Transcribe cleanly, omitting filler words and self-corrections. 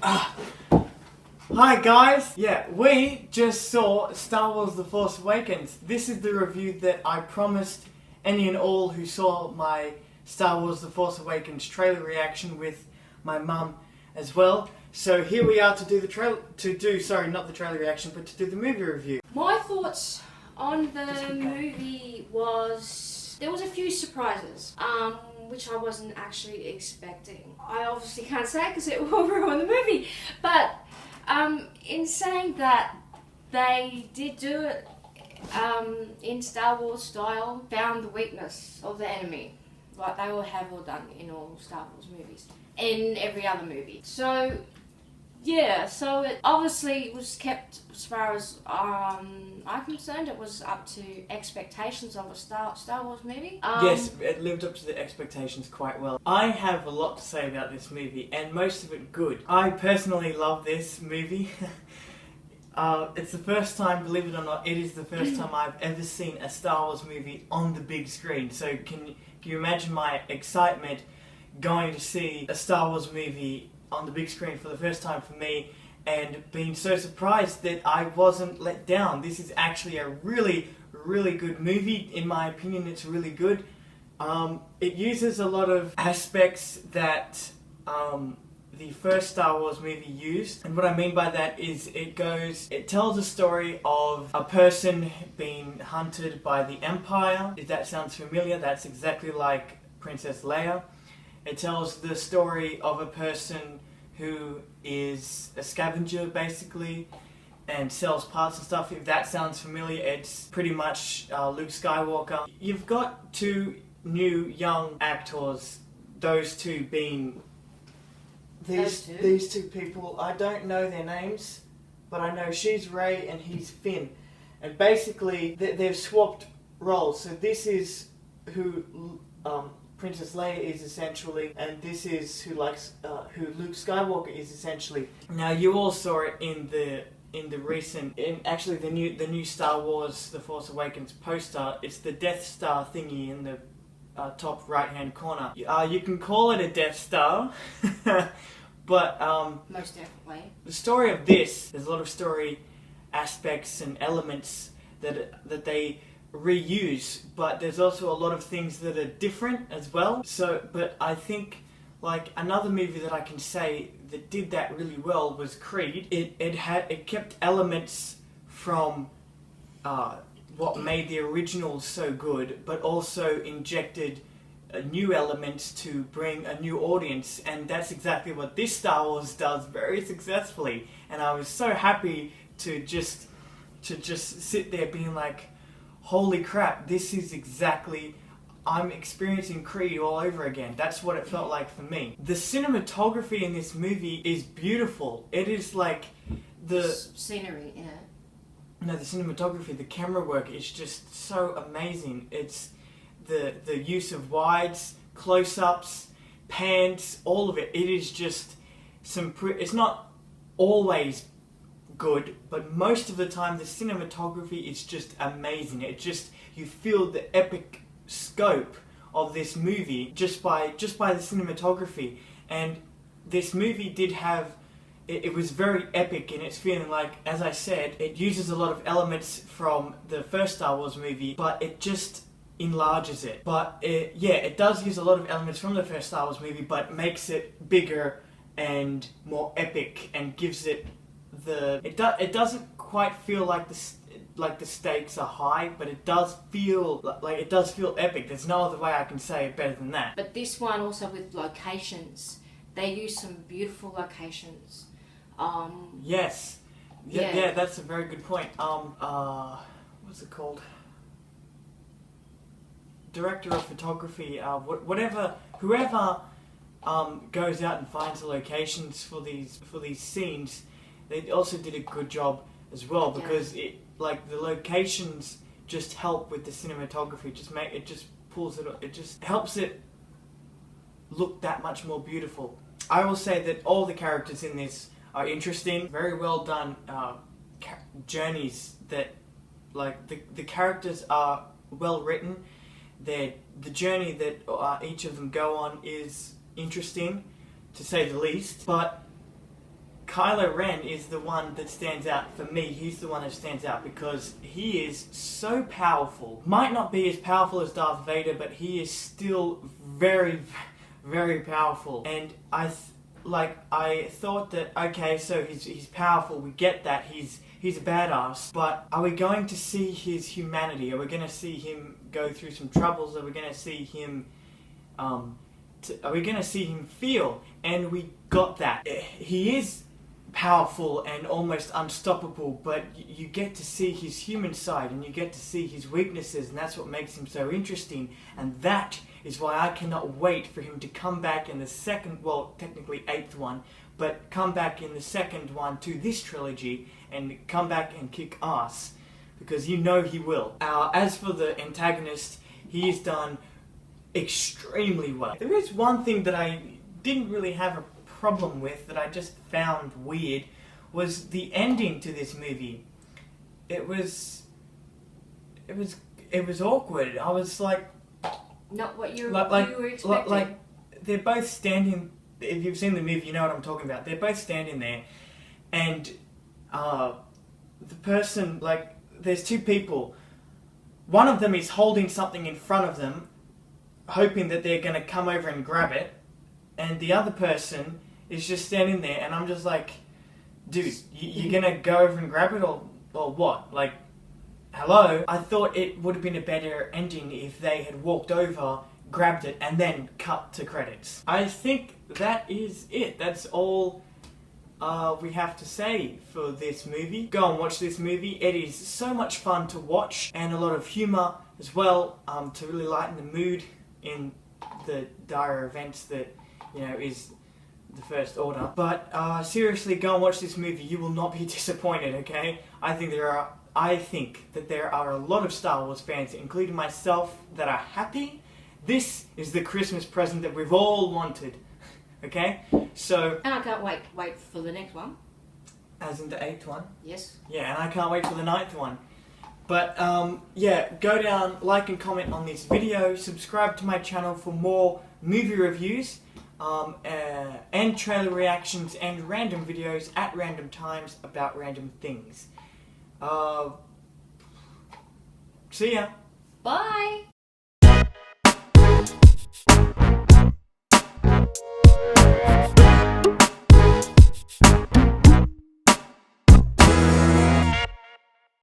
Hi guys! Yeah, we just saw Star Wars The Force Awakens. This is the review that I promised any and all who saw my Star Wars The Force Awakens trailer reaction with my mum as well. So here we are to do not the trailer reaction, but to do the movie review. My thoughts on the movie was there was a few surprises, which I wasn't actually expecting. I obviously can't say because it will ruin the movie, but in saying that, they did do it in Star Wars style, found the weakness of the enemy, like they all have all done in all Star Wars movies, in every other movie. So yeah, so it obviously was kept, as far as I'm concerned, it was up to expectations of a Star Wars movie. Yes, it lived up to the expectations quite well. I have a lot to say about this movie, and most of it good. I personally love this movie. It's the first time, believe it or not, it is the first time I've ever seen a Star Wars movie on the big screen. So can you imagine my excitement going to see a Star Wars movie on the big screen for the first time for me, and being so surprised that I wasn't let down. This is actually a really good movie. In my opinion, it's really good. It uses a lot of aspects that the first Star Wars movie used, and what I mean by that is it tells a story of a person being hunted by the Empire. If that sounds familiar, that's exactly like Princess Leia. It tells the story of a person who is a scavenger, basically, and sells parts and stuff. If that sounds familiar, it's pretty much Luke Skywalker. You've got two new young actors, those two being these two people. I don't know their names, but I know she's Rey and he's Finn. And basically, they've swapped roles. So this is who Princess Leia is essentially, and this is who Luke Skywalker is essentially. Now you all saw it in the new Star Wars The Force Awakens poster. It's the Death Star thingy in the top right hand corner. You can call it a Death Star, but most definitely. The story of this, there's a lot of story aspects and elements that they reuse, but there's also a lot of things that are different as well. So, but I think like another movie that I can say that did that really well was Creed. It kept elements from what made the original so good, but also injected new elements to bring a new audience, and that's exactly what this Star Wars does very successfully. And I was so happy to just sit there being like, holy crap, this is exactly, I'm experiencing Creed all over again. That's what it felt like for me. The cinematography in this movie is beautiful. It is like the scenery, yeah. No, the cinematography, the camera work is just so amazing. It's the use of wides, close-ups, pans, all of it. It is just it's not always good, but most of the time the cinematography is just amazing. You feel the epic scope of this movie just by the cinematography. And this movie did have, it was very epic in its feeling. Like, as I said, it uses a lot of elements from the first Star Wars movie, but it just enlarges it. But it does use a lot of elements from the first Star Wars movie, but makes it bigger and more epic, and gives it it doesn't quite feel like the stakes are high, but it does feel epic. There's no other way I can say it better than that. But this one also with locations, they use some beautiful locations. Yes, yeah, that's a very good point. What's it called? Director of photography, whoever goes out and finds the locations for these scenes. They also did a good job as well, because the locations just help with the cinematography. It just helps it look that much more beautiful. I will say that all the characters in this are interesting, very well done journeys. That the characters are well written. The journey that each of them go on is interesting, to say the least. But Kylo Ren is the one that stands out for me. He's the one that stands out because he is so powerful. Might not be as powerful as Darth Vader, but he is still very, very powerful. And I thought that, okay, so he's powerful, we get that, he's a badass, but are we going to see his humanity? Are we going to see him go through some troubles? Are we going to see him, are we going to see him feel? And we got that. He is powerful and almost unstoppable, but you get to see his human side and you get to see his weaknesses, and that's what makes him so interesting. And that is why I cannot wait for him to come back in the second, well, technically 8th one, but come back in the second one to this trilogy and come back and kick ass, because you know he will. As for the antagonist, he is done extremely well. There is one thing that I didn't really have a problem with, that I just found weird, was the ending to this movie. It was awkward. I was like, not what you were expecting. Like, they're both standing. If you've seen the movie, you know what I'm talking about. They're both standing there, and the person, like, there's two people. One of them is holding something in front of them, hoping that they're going to come over and grab it, and the other person is just standing there, and I'm just like, dude, you're going to go over and grab it, or what? Like, hello? I thought it would have been a better ending if they had walked over, grabbed it, and then cut to credits. I think that is it. That's all we have to say for this movie. Go and watch this movie. It is so much fun to watch, and a lot of humour as well, to really lighten the mood in the dire events that, you know, is the First Order. But seriously, go and watch this movie. You will not be disappointed, okay? I think that there are a lot of Star Wars fans, including myself, that are happy. This is the Christmas present that we've all wanted, okay? So... And I can't wait for the next one. As in the 8th one? Yes. Yeah, and I can't wait for the 9th one. But, yeah, go down, like and comment on this video, subscribe to my channel for more movie reviews, and trailer reactions and random videos at random times about random things. See ya! Bye!